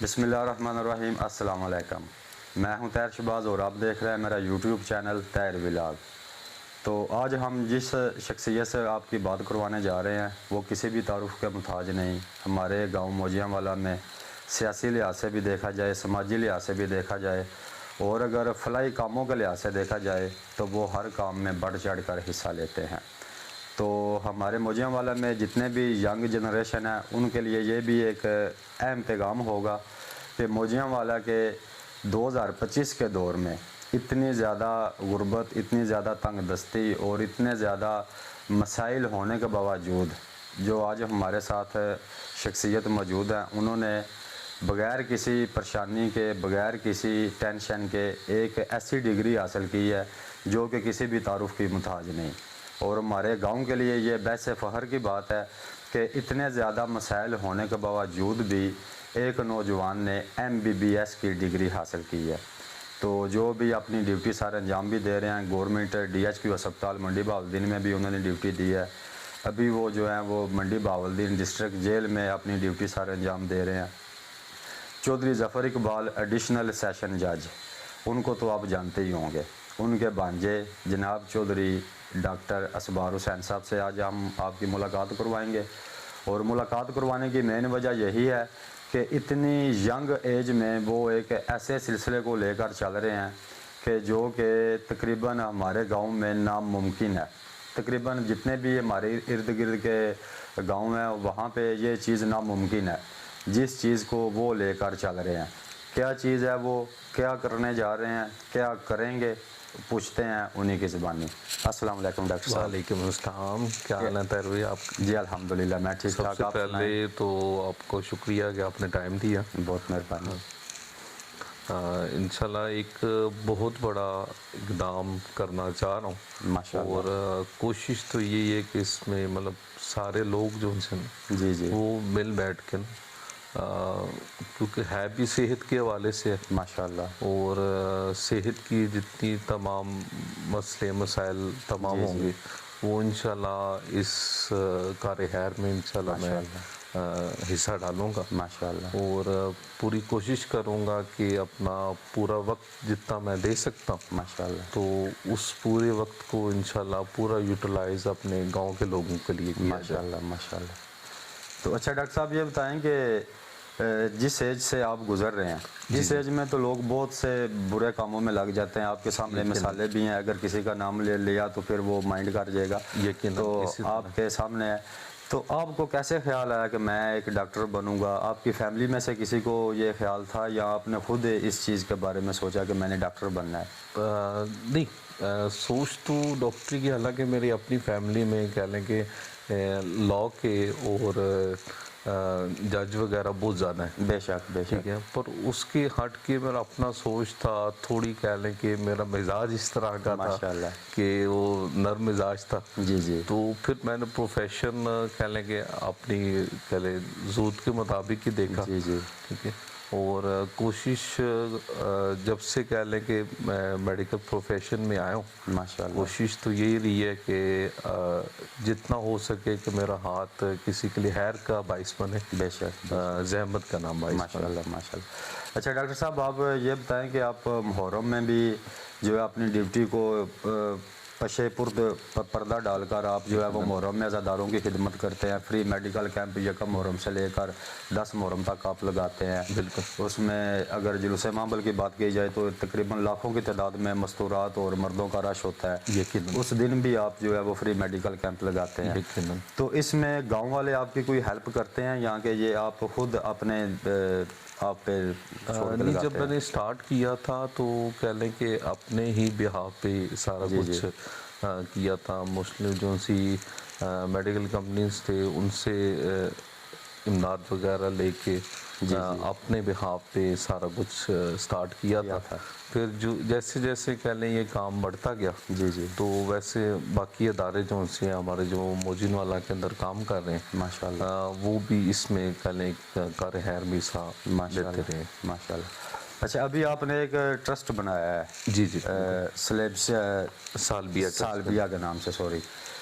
بسم اللہ الرحمن الرحیم، السلام علیکم۔ میں ہوں طاہر شہباز اور آپ دیکھ رہے ہیں میرا یوٹیوب چینل طاہر ولاگ۔ تو آج ہم جس شخصیت سے آپ کی بات کروانے جا رہے ہیں وہ کسی بھی تعارف کے محتاج نہیں۔ ہمارے گاؤں موجیاں والا میں سیاسی لحاظ سے بھی دیکھا جائے، سماجی لحاظ سے بھی دیکھا جائے اور اگر فلاحی کاموں کے لحاظ سے دیکھا جائے تو وہ ہر کام میں بڑھ چڑھ کر حصہ لیتے ہیں۔ تو ہمارے موجیاں والا میں جتنے بھی ینگ جنریشن ہیں ان کے لیے یہ بھی ایک اہم پیغام ہوگا کہ موجیاں والا کے 2025 کے دور میں اتنی زیادہ غربت، اتنی زیادہ تنگ دستی اور اتنے زیادہ مسائل ہونے کے باوجود جو آج ہمارے ساتھ شخصیت موجود ہیں، انہوں نے بغیر کسی پریشانی کے، بغیر کسی ٹینشن کے ایک ایسی ڈگری حاصل کی ہے جو کہ کسی بھی تعارف کی محتاج نہیں۔ اور ہمارے گاؤں کے لیے یہ باعث فخر کی بات ہے کہ اتنے زیادہ مسائل ہونے کے باوجود بھی ایک نوجوان نے MBBS کی ڈگری حاصل کی ہے۔ تو جو بھی اپنی ڈیوٹی سارے انجام بھی دے رہے ہیں، گورنمنٹ DHQ ہسپتال منڈی بہاولدین میں بھی انہوں نے ڈیوٹی دی ہے۔ ابھی وہ جو ہیں وہ منڈی بہاولدین ڈسٹرکٹ جیل میں اپنی ڈیوٹی سارے انجام دے رہے ہیں۔ چودھری ظفر اقبال ایڈیشنل سیشن جج، ان کو تو آپ جانتے ہی ہوں گے۔ ان کے بھانجے جناب چودھری ڈاکٹر اسبار حسین صاحب سے آج ہم آپ کی ملاقات کروائیں گے، اور ملاقات کروانے کی مین وجہ یہی ہے کہ اتنی ینگ ایج میں وہ ایک ایسے سلسلے کو لے کر چل رہے ہیں کہ جو کہ تقریباً ہمارے گاؤں میں ناممکن ہے۔ تقریباً جتنے بھی ہمارے ارد گرد کے گاؤں ہیں وہاں پہ یہ چیز ناممکن ہے، جس چیز کو وہ لے کر چل رہے ہیں۔ کیا چیز ہے وہ، کیا کرنے جا رہے ہیں، کیا کریں گے، پوچھتے ہیں انہی کی زبانی۔ السلام علیکم ڈاکٹر صاحب۔ وعلیکم السلام، کیا حال ہے طاہر؟ آپ جی الحمدللہ میں ٹھیک سب ٹھاک۔ سے آپ پہلے تو آپ کو شکریہ کہ آپ نے ٹائم دیا۔ بہت مہربانی۔ انشاءاللہ ایک بہت بڑا اقدام کرنا چاہ رہا ہوں، ماشاءاللہ۔ اور کوشش تو یہی ہے کہ اس میں مطلب سارے لوگ جو ان سے جی جی وہ مل بیٹھ کے کیونکہ ہے بھی صحت کے حوالے سے، ماشاءاللہ۔ اور صحت کی جتنی تمام مسئلے مسائل تمام ہوں گے وہ انشاءاللہ اس کار خیر میں انشاءاللہ میں حصہ ڈالوں گا، ماشاءاللہ۔ اور پوری کوشش کروں گا کہ اپنا پورا وقت جتنا میں دے سکتا ہوں ماشاءاللہ۔ تو اس پورے وقت کو انشاءاللہ پورا یوٹیلائز اپنے گاؤں کے لوگوں کے لیے کیا جائے۔ ماشاءاللہ ماشاءاللہ۔ تو اچھا ڈاکٹر صاحب یہ بتائیں کہ جس ایج سے آپ گزر رہے ہیں، اس ایج میں تو لوگ بہت سے برے کاموں میں لگ جاتے ہیں۔ آپ کے سامنے مثالیں بھی ہیں، اگر کسی کا نام لے لیا تو پھر وہ مائنڈ کر جائے گا۔ تو آپ کے سامنے ہے، تو آپ کو کیسے خیال آیا کہ میں ایک ڈاکٹر بنوں گا؟ آپ کی فیملی میں سے کسی کو یہ خیال تھا یا آپ نے خود اس چیز کے بارے میں سوچا کہ میں نے ڈاکٹر بننا ہے؟ نہیں، سوچ تو ڈاکٹری کی، حالانکہ میری اپنی فیملی میں کہہ لیں کہ لاء کے اور جج وغیرہ بہت زیادہ ہیں، بے شک بے شک۔ ٹھیک ہے، پر اس کے ہٹ کے میرا اپنا سوچ تھا، تھوڑی کہہ لیں کہ میرا مزاج اس طرح کا تھا ماشاءاللہ۔ کہ وہ نرم مزاج تھا۔ جی جی۔ تو پھر میں نے پروفیشن کہہ لیں کہ اپنی کہہ لیں ضرورت کے مطابق ہی دیکھا، جی جی۔ ٹھیک ہے، اور کوشش جب سے کہہ لیں کہ میں میڈیکل پروفیشن میں آیا ہوں، ماشاءاللہ۔ کوشش تو یہی رہی ہے کہ جتنا ہو سکے کہ میرا ہاتھ کسی کے لیے خیر کا باعث بنے، بے شک۔ زحمت کا نام باعث بنے۔ ماشاءاللہ ماشاءاللہ۔ اچھا ڈاکٹر صاحب آپ یہ بتائیں کہ آپ محرم میں بھی جو ہے اپنی ڈیوٹی کو پشے پردہ ڈال کر آپ جو ہے وہ محرم میں عزاداروں کی خدمت کرتے ہیں۔ فری میڈیکل کیمپ یکم محرم سے لے کر 10 محرم تک آپ لگاتے ہیں۔ بالکل۔ اس میں اگر جلوس مامبل کی بات کی جائے تو تقریباً لاکھوں کی تعداد میں مستورات اور مردوں کا رش ہوتا ہے۔ اس دن بھی آپ جو ہے وہ فری میڈیکل کیمپ لگاتے ہیں۔ تو اس میں گاؤں والے آپ کی کوئی ہیلپ کرتے ہیں یا کہ یہ آپ خود اپنے آپ پہ چھوڑ کے لگاتے ہیں؟ جب میں نے سٹارٹ کیا تھا تو کہہ لیں کہ اپنے ہی بہاف پہ سارا کچھ کیا تھا۔ مسلم جو سی میڈیکل کمپنیز تھے ان سے امداد وغیرہ لے کے اپنے بہاف پہ سارا کچھ سٹارٹ کیا تھا۔ پھر جو جیسے جیسے کہہ لیں یہ کام بڑھتا گیا جی جی، تو ویسے باقی ادارے جو سے ہمارے جو موجین والا کے اندر کام کر رہے ہیں ماشاءاللہ وہ بھی اس میں کہہ لیں کار خیر بھی دیتے رہے۔ ماشاءاللہ۔ اچھا ابھی آپ نے ایک ٹرسٹ بنایا ہے؟ جی جی، سالبیہ کے نام سے، سوری۔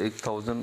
1000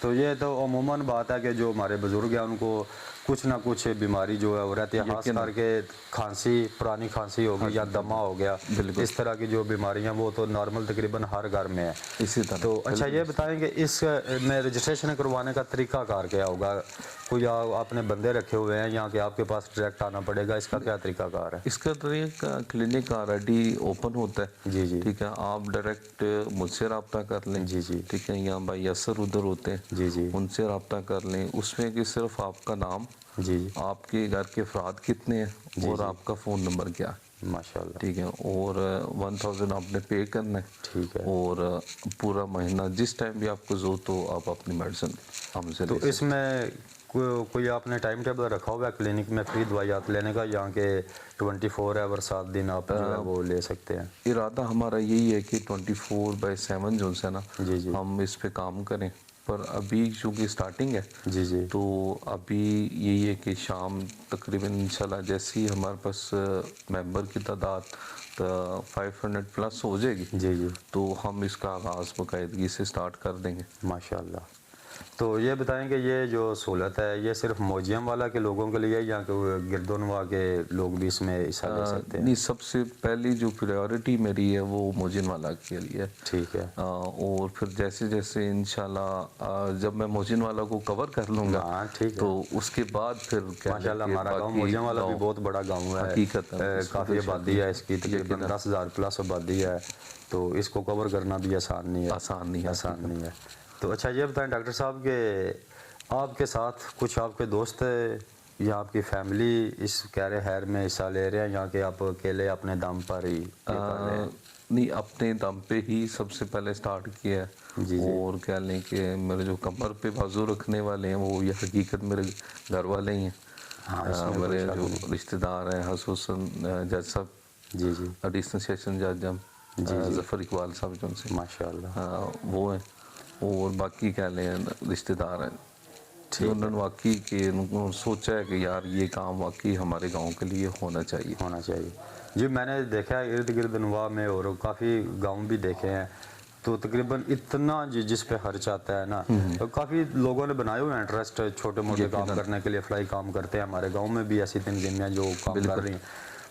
تو یہ تو عموماً بات ہے کہ جو ہمارے بزرگ ہیں ان کو کچھ نہ کچھ بیماری جو ہے وہ رہتی ہے، خاص کر کے کھانسی، پرانی کھانسی ہوگی یا دمہ ہو گیا، اس طرح کی جو بیماریاں وہ تو نارمل تقریباً ہر گھر میں ہے اسی طرح. تو اچھا یہ بتائیں کہ اس میں رجسٹریشن کروانے کا طریقہ کار کیا ہوگا؟ کوئی آپ نے بندے رکھے ہوئے ہیں یا کہ آپ کے پاس ڈائریکٹ آنا پڑے گا؟ اس کا کیا طریقہ کار ہے؟ اس کا طریقہ کلینک آلریڈی اوپن ہوتا ہے. جی جی ٹھیک ہے، آپ ڈائریکٹ مجھ سے رابطہ کر لیں. جی جی ٹھیک ہے، یا بھائی یسر ادھر ہوتے ہیں، جی جی ان سے رابطہ کر لیں. اس میں کہ صرف آپ کا نام، جی جی آپ کے گھر کے افراد کتنے ہیں اور آپ کا فون نمبر کیا ہے. ماشاء اللہ. ٹھیک ہے، اور 1000 آپ نے پے کرنا ہے. ٹھیک ہے. اور پورا مہینہ جس ٹائم بھی آپ کو ضرورت ہو آپ اپنی میڈیسن ہم سے تو لے اس میں کوئی آپ نے ٹائم ٹیبل رکھا ہوا ہے کلینک میں فری دوائیات لینے کا، یہاں کے 24 آور 7 دن آپ جو ہے وہ لے سکتے ہیں؟ ارادہ ہمارا یہی ہے کہ 24/7 جو ہے نا جی جی ہم اس پہ کام کریں. پر ابھی چونکہ سٹارٹنگ ہے جی جی تو ابھی یہی ہے کہ شام تقریباً انشاءاللہ جیسے ہی ہمارے پاس ممبر کی تعداد 500 پلس ہو جائے گی جی جی تو ہم اس کا آغاز باقاعدگی سے سٹارٹ کر دیں گے. ماشاء اللہ. تو یہ بتائیں کہ یہ جو سہولت ہے یہ صرف موجیم والا کے لوگوں کے لیے یا کہ گرد و نواح کے لوگ بھی اس میں حصہ لے سکتے ہیں؟ نہیں، سب سے پہلی جو پریورٹی میری ہے وہ موجن والا کے لیے ہے. ٹھیک ہے. اور پھر جیسے جیسے انشاءاللہ جب میں موجن والا کو کور کر لوں گا ہاں ٹھیک ہے. تو اس کے بعد پھر ماشاء اللہ ہمارا گاؤں موجم والا بھی بہت بڑا گاؤں ہے، حقیقت ہے کافی آبادی ہے اس کی، تقریباً 10,000 پلس آبادی ہے، تو اس کو کور کرنا بھی آسان نہیں ہے. آسان نہیں ہے. تو اچھا یہ بتائیں ڈاکٹر صاحب کہ آپ کے ساتھ کچھ آپ کے دوست یا آپ کی فیملی اس کہہ خیر میں حصہ لے رہے ہیں یا کہ آپ اکیلے اپنے دم پر ہی کر رہے ہیں؟ نہیں، اپنے دم پہ ہی سب سے پہلے سٹارٹ کیا ہے. جی جی. اور کہہ لیں کہ میرے جو کمر پہ بازو رکھنے والے ہیں وہ یہ حقیقت میرے گھر والے ہی ہیں. میرے جو رشتہ دار ہیں خصوصاً جج صاحب، جی جی، ایڈیشنل سیشن جج ظفر اقبال صاحب جو ان سے ماشاء اللہ وہ ہیں. اور باقی کہہ لیں رشتہ دار ہیں انہوں نے واقعی کہ انہوں نے سوچا ہے کہ یار یہ کام واقعی ہمارے گاؤں کے لیے ہونا چاہیے. جی میں نے دیکھا ہے ارد گرد نواح میں اور کافی گاؤں بھی دیکھے ہیں تو تقریباً اتنا جس پہ خرچ آتا ہے نا، کافی لوگوں نے بنائے ہوئے ہیں ٹرسٹ چھوٹے موٹے کام کرنے کے لیے، فلائی کام کرتے ہیں. ہمارے گاؤں میں بھی ایسی تنظیمیں جو کام کر رہی ہیں،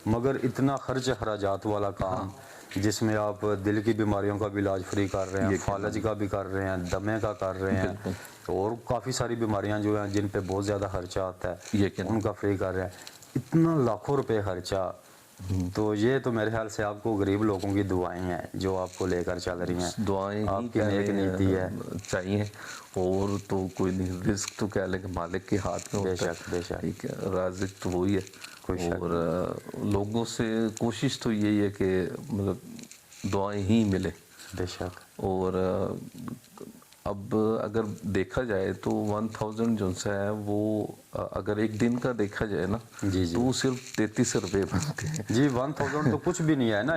مگر اتنا خرچ اخراجات والا کام جس میں آپ دل کی بیماریوں کا بھی علاج فری کر رہے ہیں، فالج کا بھی کر رہے ہیں، دمے کا کر رہے ہیں، اور کافی ساری بیماریاں جو ہیں جن پہ بہت زیادہ خرچہ آتا ہے ان کا فری کر رہے ہیں. اتنا لاکھوں روپے خرچہ، تو یہ تو میرے خیال سے آپ کو غریب لوگوں کی دعائیں ہیں جو آپ کو لے کر چل رہی ہیں. دعائیں آپ کی نیک نیتی ہے چاہیے، اور تو کوئی نہیں، رزق تو کہہ لیں کہ مالک کے ہاتھ میں ہوتا ہے. بے شک بے شک. ٹھیک ہے، رازق تو وہی ہے. اور لوگوں سے کوشش تو یہی ہے کہ مطلب دعائیں ہی ملے. بے شک. اور اب اگر دیکھا جائے تو 1000 جو ہے وہ اگر ایک دن کا دیکھا جائے نا تو صرف 33 روپے بنتے ہیں. جی 1000 تو کچھ بھی نہیں ہے نا.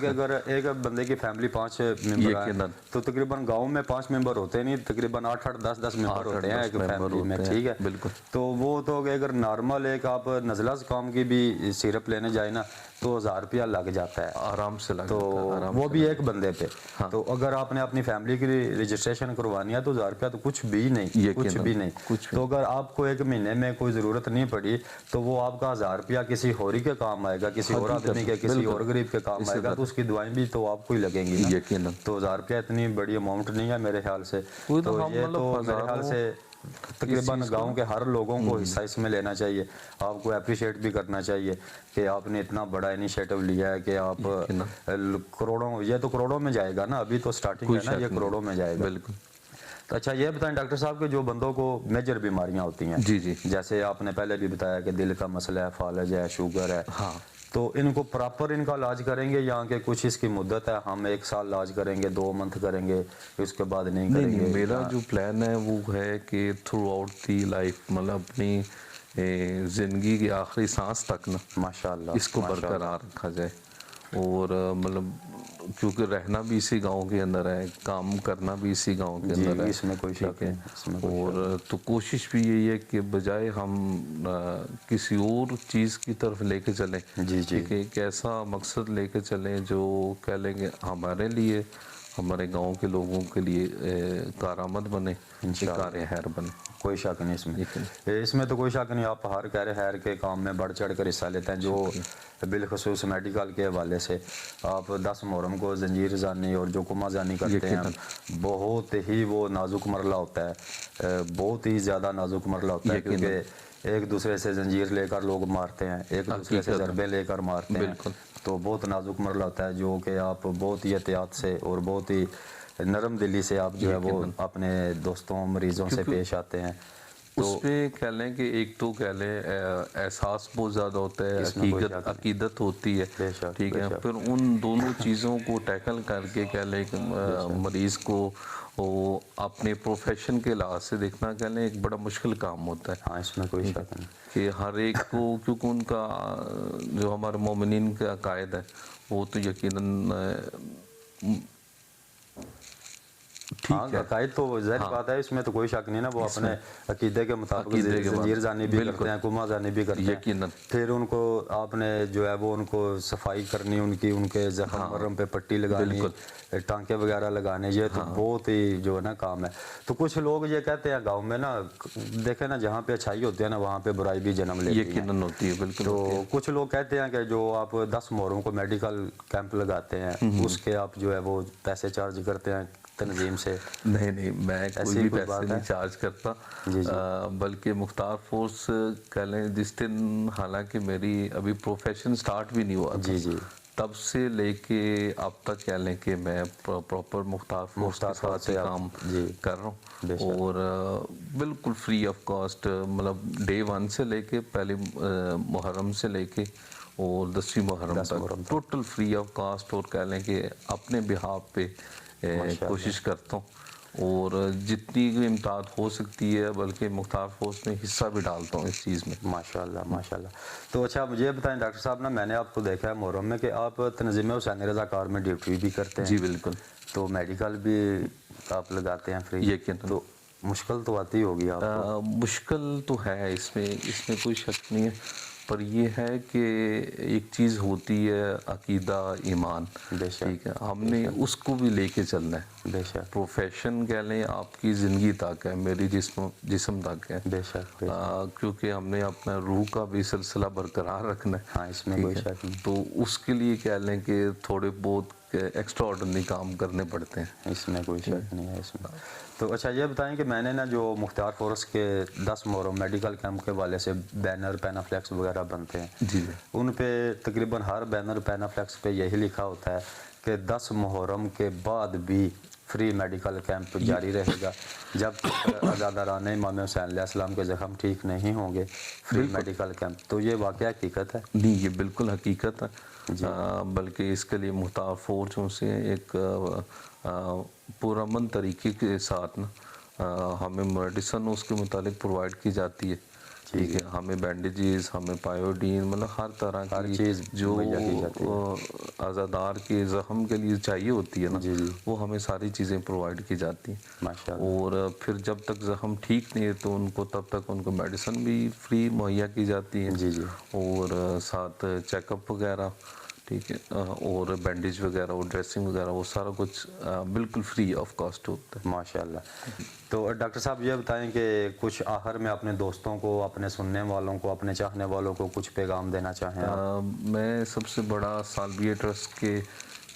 اگر ایک بندے کی فیملی 5 ممبر ہے تو تقریباً گاؤں میں 5 ممبر ہوتے نہیں، تقریباً 8 10 ممبر ہوتے ہیں ایک فیملی میں. ٹھیک ہے، بالکل. تو وہ تو اگر نارمل ایک آپ نزلہ زکام کی بھی سیرپ لینے جائیں نا تو 1000 روپیہ لگ جاتا ہے آرام سے لگ تو جاتا ہے، وہ بھی ایک بندے پہ. تو اگر آپ نے اپنی فیملی کی رجسٹریشن کروانی ہے تو 1000 روپیہ تو کچھ بھی نہیں، کچھ بھی نہیں. تو اگر آپ کو ایک مہینے میں کوئی ضرورت نہیں پڑی تو وہ آپ کا 1000 روپیہ کسی اور کے کام آئے گا، کسی اور آدمی کے، کسی اور غریب کے کام آئے گا، تو اس کی دعائیں بھی تو آپ کو ہی لگیں گی نا. تو 1000 روپیہ اتنی بڑی اماؤنٹ نہیں ہے میرے خیال سے. تو یہ تو میرے خیال سے تقریباً گاؤں کے ہر لوگوں کو حصہ اس میں لینا چاہیے. آپ کو اپریشیٹ بھی کرنا چاہیے کہ آپ نے اتنا بڑا انیشیٹو لیا ہے کہ آپ کروڑوں، یہ تو کروڑوں میں جائے گا نا، ابھی تو سٹارٹنگ ہے نا، یہ کروڑوں میں جائے گا. بالکل. تو اچھا یہ بتائیں ڈاکٹر صاحب کہ جو بندوں کو میجر بیماریاں ہوتی ہیں، جیسے آپ نے پہلے بھی بتایا کہ دل کا مسئلہ ہے، فالج ہے، شوگر ہے، تو ان کو پراپر ان کا علاج کریں گے یا کہ کچھ اس کی مدت ہے، ہم 1 سال علاج کریں گے، 2 منتھ کریں گے، اس کے بعد نہیں کریں گے؟ میرا جو پلان ہے وہ ہے کہ تھرو آؤٹ دی لائف، مطلب اپنی زندگی کی آخری سانس تک نا ماشاء اللہ اس کو برقرار رکھا جائے. اور مطلب کیونکہ رہنا بھی اسی گاؤں کے اندر ہے، کام کرنا بھی اسی گاؤں کے اندر ہے. اس میں کوئی شک ہے. اور تو کوشش بھی یہی ہے کہ بجائے ہم کسی اور چیز کی طرف لے کے چلیں، کہ ایک ایسا مقصد لے کے چلیں جو کہہ لیں گے ہمارے لیے ہمارے گاؤں کے لوگوں کے لیے کارآمد بنے، کار خیر بنے. کوئی شک نہیں اس میں تو کوئی شک نہیں. آپ ہر کہہ رہے خیر کے کام میں بڑھ چڑھ کر حصہ لیتے ہیں، جو بالخصوص میڈیکل کے حوالے سے آپ 10 محرم کو زنجیر زانی اور جو کما زانی کرتے ہیں، بہت ہی وہ نازک مرحلہ ہوتا ہے، بہت ہی زیادہ نازک مرحلہ ہوتا ہے، کیونکہ ایک دوسرے سے زنجیر لے کر لوگ مارتے ہیں، ایک دوسرے سے ضربے لے کر مارتے ہیں، تو بہت نازک مرحلہ ہوتا ہے، جو کہ آپ بہت ہی احتیاط سے اور بہت ہی نرم دلی سے آپ جو ہے وہ اپنے دوستوں مریضوں سے پیش آتے ہیں. اس میں کہہ لیں کہ ایک تو کہہ لیں احساس بہت زیادہ ہوتا ہے، عقیدت ہوتی ہے، ٹھیک ہے. پھر ان دونوں چیزوں کو ٹیکل کر کے کہہ لیں کہ مریض کو وہ اپنے پروفیشن کے لحاظ سے دیکھنا کہہ لیں ایک بڑا مشکل کام ہوتا ہے. ہاں اس میں کوئی شک نہیں کہ ہر ایک کو، کیونکہ ان کا جو ہمارے مومنین کا عقائد ہے وہ تو یقیناً ٹھیک ہے. عقائد تو ظاہر بات ہے، اس میں تو کوئی شک نہیں نا، وہ اپنے عقیدے کے مطابق زنجیر زانی بھی کرتے ہیں، کما زانی بھی کرتے ہیں. پھر ان کو آپ نے جو ہے وہ ان کو صفائی کرنی، ان کے زخم مرم پہ پٹی لگانی، ٹانکے وغیرہ لگانے، یہ تو بہت ہی جو ہے نا کام ہے. تو کچھ لوگ یہ کہتے ہیں گاؤں میں نا، دیکھیں نا جہاں پہ اچھائی ہوتی ہے نا وہاں پہ برائی بھی جنم لیتی ہے. یقیناً ہوتی ہے، بالکل. تو کچھ لوگ کہتے ہیں کہ جو آپ 10 محرم کو میڈیکل کیمپ لگاتے ہیں، اس کے آپ جو ہے وہ پیسے چارج کرتے ہیں تنظیم سے. نہیں، میں کوئی بھی پیسے نہیں چارج کرتا، بلکہ مختار فورس کہہ لیں جس دن، حالانکہ میری ابھی پروفیشن سٹارٹ بھی نہیں ہوا تھا، تب سے لے کے اب تک کہہ لیں کہ میں پراپر مختار فورس کے ساتھ کام کر رہا ہوں، اور بالکل فری آف کاسٹ، مطلب ڈے 1 سے لے کے پہلے محرم سے لے کے اور 10ویں محرم تک ٹوٹل فری آف کاسٹ، اور کہہ لیں کہ اپنے بہاف پہ کوشش کرتا ہوں، اور جتنی امداد ہو سکتی ہے بلکہ مختار فورس میں حصہ بھی ڈالتا ہوں اس چیز میں. ماشاءاللہ. تو اچھا مجھے بتائیں ڈاکٹر صاحب نا، میں نے آپ کو دیکھا ہے محرم میں کہ آپ تنظیم حسین رضا کار میں ڈیوٹی بھی کرتے ہیں. جی بالکل. تو میڈیکل بھی آپ لگاتے ہیں فری. یقیناً. تو مشکل تو آتی ہوگی آپ کو؟ مشکل تو ہے، اس میں کوئی شک نہیں ہے، پر یہ ہے کہ ایک چیز ہوتی ہے عقیدہ، ایمان، ٹھیک ہے، ہم نے اس کو بھی لے کے چلنا ہے. بے شک. پروفیشن کہہ لیں آپ کی زندگی تک ہے، میری جسم تک ہے، بے شک. کیونکہ ہم نے اپنا روح کا بھی سلسلہ برقرار رکھنا ہے. ہاں اس میں کوئی شک نہیں. تو اس کے لیے کہہ لیں کہ تھوڑے بہت ایکسٹرا آرڈنری کام کرنے پڑتے ہیں. اس میں کوئی شک نہیں ہے اس میں. تو اچھا یہ بتائیں کہ میں نے نا جو مختار فورس کے 10 محرم میڈیکل کیمپ کے والے سے بینر، پینافلیکس وغیرہ بنتے ہیں، جی ان پہ تقریباً ہر بینر، پینافلیکس پہ یہی لکھا ہوتا ہے کہ 10 محرم کے بعد بھی فری میڈیکل کیمپ جاری رہے گا جب تک عزاداران امام حسین علیہ السلام کے زخم ٹھیک نہیں ہوں گے. فری میڈیکل کیمپ، تو یہ واقعہ حقیقت ہے؟ نہیں، یہ بالکل حقیقت ہے. بلکہ اس کے لیے مختار فورسوں سے ایک پرامن طریقے کے ساتھ نا ہمیں میڈیسن اس کے متعلق پرووائڈ کی جاتی ہے. ٹھیک ہے، ہمیں بینڈیجز، ہمیں پائیوڈین، مطلب ہر طرح کی چیز جو عزادار کے زخم کے لیے چاہیے ہوتی ہے نا، وہ ہمیں ساری چیزیں پرووائڈ کی جاتی ہیں. اور پھر جب تک زخم ٹھیک نہیں ہے تو ان کو تب تک ان کو میڈیسن بھی فری مہیا کی جاتی ہے، اور ساتھ چیک اپ وغیرہ، ٹھیک ہے، اور بینڈیج وغیرہ اور ڈریسنگ وغیرہ، وہ سارا کچھ بالکل فری آف کاسٹ ہوتا ہے. ماشاءاللہ. تو ڈاکٹر صاحب یہ بتائیں کہ کچھ آخر میں اپنے دوستوں کو، اپنے سننے والوں کو، اپنے چاہنے والوں کو کچھ پیغام دینا چاہیں آپ؟ میں سب سے بڑا سالویہ ٹرسٹ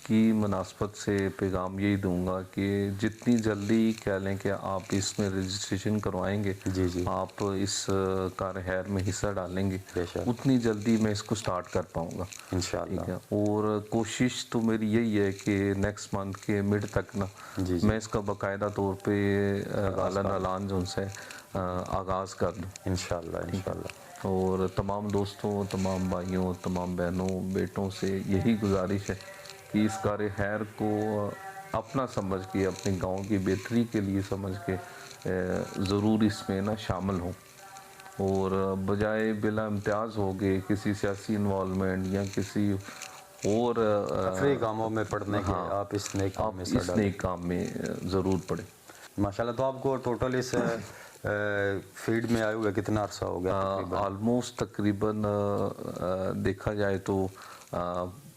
کی مناسبت سے پیغام یہی دوں گا کہ جتنی جلدی کہہ لیں کہ آپ اس میں رجسٹریشن کروائیں گے، آپ اس کار خیر میں حصہ ڈالیں گے، اتنی جلدی میں اس کو سٹارٹ کر پاؤں گا انشاءاللہ. اور کوشش تو میری یہی ہے کہ نیکسٹ منتھ کے مڈ تک نا میں اس کا باقاعدہ طور پہ اعلان جو ان سے آغاز کر دوں انشاءاللہ. اور تمام دوستوں، تمام بھائیوں، تمام بہنوں، بیٹوں سے یہی گزارش ہے کہ اس کار خیر کو اپنا سمجھ کے، اپنے گاؤں کی بہتری کے لیے سمجھ کے ضرور اس میں نا شامل ہوں، اور بجائے بلا امتیاز ہو گئے کسی سیاسی انوالومنٹ یا کسی اور تفریحی کاموں میں پڑھنے کے، آپ اس نیک کام میں ضرور پڑھیں. ماشاءاللہ. تو آپ کو ٹوٹل اس فیلڈ میں آئے ہوئے کتنا عرصہ ہو گیا؟ آلموسٹ تقریباً دیکھا جائے تو